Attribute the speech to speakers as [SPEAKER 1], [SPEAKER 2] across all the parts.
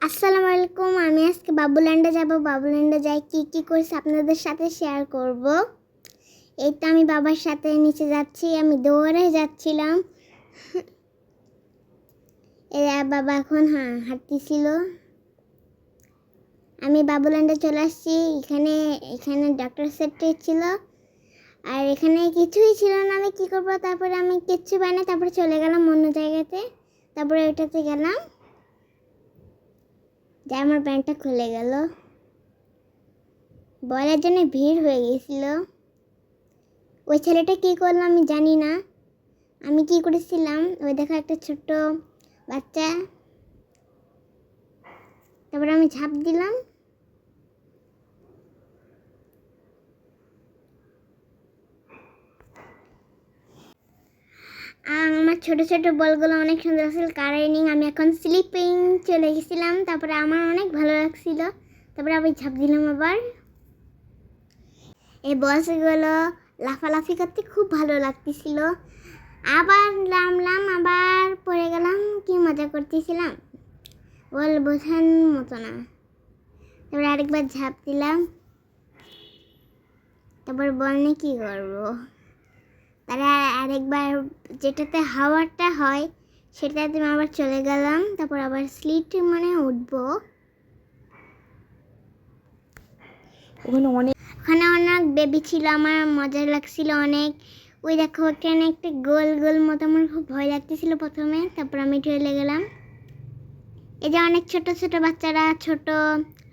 [SPEAKER 1] আসসালামু আলাইকুম। আমি আজকে বাবুল্যান্ডে যাব। বাবুল্যান্ডে যাই কি করেছি আপনাদের সাথে শেয়ার করব। এই তো আমি বাবার সাথে নিচে যাচ্ছি, আমি দৌড়ে যাচ্ছিলাম। বাবা এখন হাঁটতেছিল। আমি বাবুল্যান্ডে চলে আসছি। এখানে ডক্টর সেটটি ছিল, আর এখানে কিছুই ছিল না। আমি কী করবো, তারপরে আমি কিচ্ছু পাই না। তারপরে চলে গেলাম অন্য জায়গাতে, তারপরে ওইটাতে গেলাম যে আমার প্যান্টটা খুলে গেল। বলার জন্য ভিড় হয়ে গেছিল। ওই ছেলেটা কী করলো আমি জানি না। আমি কি করেছিলাম, ওই দেখো একটা ছোট্ট বাচ্চা, তারপরে আমি ঝাঁপ দিলাম। আমার ছোট ছোট বলগুলো অনেক সুন্দর ছিল। কারেনিং আমি এখন স্লিপিং চলে গেছিলাম। তারপরে আমার অনেক ভালো লাগছিল। তারপরে আমি ঝাঁপ দিলাম আবার। এই বলগুলো লাফালাফি করতে খুব ভালো লাগতেছিল। আবার নামলাম, আবার পড়ে গেলাম। কি মজা করতেছিলাম, বল বোঝার মতো না। তারপরে আরেকবার ঝাঁপ দিলাম। তারপর বল নিয়ে কী করবো, তারা আরেকবার যেটাতে হাওয়াটা হয় সেটাতে আমি আবার চলে গেলাম। তারপর আবার স্লিট উঠবো। ওখানে অনেক বেবি ছিল, আমার মজা লাগছিল অনেক। ওই দেখো ওখানে একটা গোল গোল মতো, আমার খুব ভয় লাগতেছিল প্রথমে। তারপর আমি চলে গেলাম। এই যে অনেক ছোট ছোট বাচ্চারা, ছোট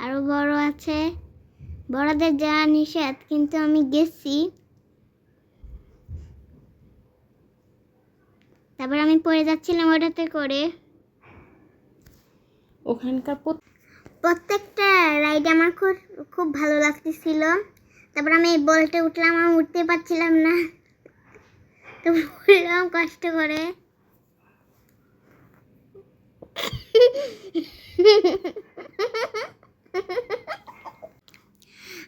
[SPEAKER 1] আরও বড় আছে। বড়দের যাওয়া নিষেধ, কিন্তু আমি গেছি। তারপর আমি পড়ে যাচ্ছিলাম ওটাতে করে।
[SPEAKER 2] ওখানকার
[SPEAKER 1] প্রত্যেকটা রাইড আমার খুব ভালো লাগতেছিল। তারপর আমি এই বলটা উঠলাম, আমি উঠতে পারছিলাম না, তো উঠলাম কষ্ট করে।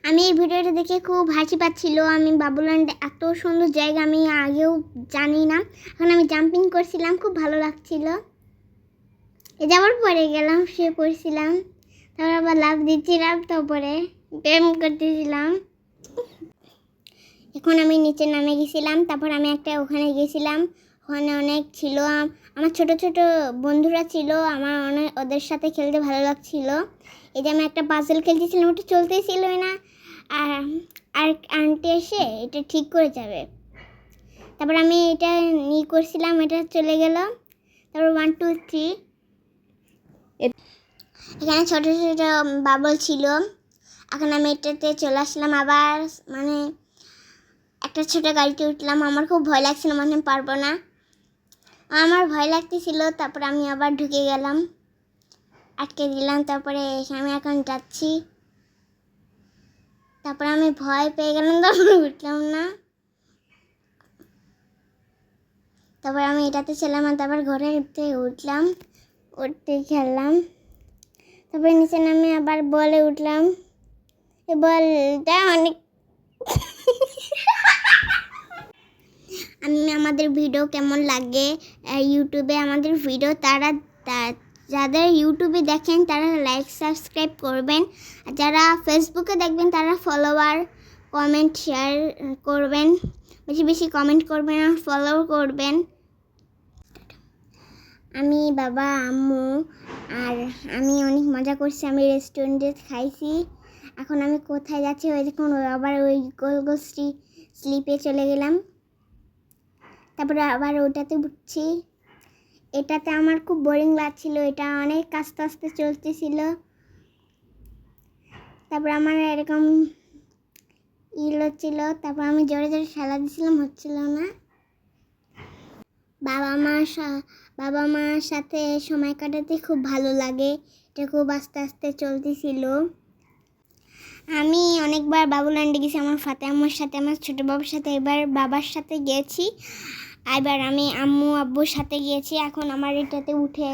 [SPEAKER 1] আমি এই ভিডিওটা দেখে খুব হাসি পাচ্ছিল। আমি বাবুল্যান্ড এত সুন্দর জায়গা আমি আগেও জানি না। এখন আমি জাম্পিং করছিলাম, খুব ভালো লাগছিল। এই যে আবার পড়ে গেলাম, শুয়ে পড়ছিলাম। তারপর আবার লাফ দিচ্ছিলাম, তারপরে ব্যায়াম করতেছিলাম। এখন আমি নিচে নামে গেছিলাম। তারপর আমি ওখানে গেছিলাম। ওখানে অনেক ছিল, আমার ছোট ছোট বন্ধুরা ছিল। আমার ওদের সাথে খেলতে ভালো লাগছিল। এই যে আমি একটা পাজল খেলতেছিলাম, ওটা চলতেই ছিল না। আর আন্টি এসে এটা ঠিক করে যাবে। তারপর আমি এটা করছিলাম, এটা চলে গেল। তারপর 1 2 3 এখানে ছোট ছোট বাবল ছিল। এখন আমি এটাতে চলে আসলাম আবার, একটা ছোট গাড়িতে উঠলাম। আমার খুব ভয় লাগছিল, পারবো না, আমার ভয় লাগতেছিল। তারপর আমি আবার ঢুকে গেলাম, আটকে দিলাম। তারপরে আমি এখন যাচ্ছি। তারপর আমি ভয় পেয়ে গেলাম, তারপর উঠলাম না। তারপর আমি এটাতে ছিলাম, আর তারপর ঘরেতে উঠলাম, উঠতে খেললাম। তারপর নিচে নামে আবার বলে উঠলাম। এই বলটা অনেক আমাদের ভিডিও কেমন লাগে ইউটিউবে, আমাদের ভিডিও যাদের ইউটিউবে দেখেন তারা লাইক সাবস্ক্রাইব করবেন, আর যারা ফেসবুকে দেখবেন তারা ফলোয়ার, কমেন্ট, শেয়ার করবেন। বেশি বেশি কমেন্ট করবেন আর ফলো করবেন। আমি, বাবা, আম্মু আর আমি অনেক মজা করছি। আমি রেস্টুরেন্টে খাইছি। এখন আমি কোথায় যাচ্ছি, ওই দেখুন আবার ওই গোল গোল স্লিপে চলে গেলাম। তারপরে আবার ওটাতে উঠছি। এটাতে আমার খুব বোরিং লাগছিল, এটা অনেক আস্তে আস্তে চলতেছিল। তারপর আমার এরকম হচ্ছিল। তারপর আমি জোরে জোরে ঠেলা দিছিলাম, হচ্ছিল না। বাবা মার সাথে সময় কাটাতে খুব ভালো লাগে। এটা খুব আস্তে আস্তে চলতেছিল। আমি অনেকবার বাবুল্যান্ডে গেছি আমার ফাতে আম্মুর সাথে, আমার ছোটো বাবুর সাথে। এবার বাবার সাথে গিয়েছি, এবার আমি আম্মু আব্বুর সাথে গিয়েছি। এখন আমার এটাতে উঠে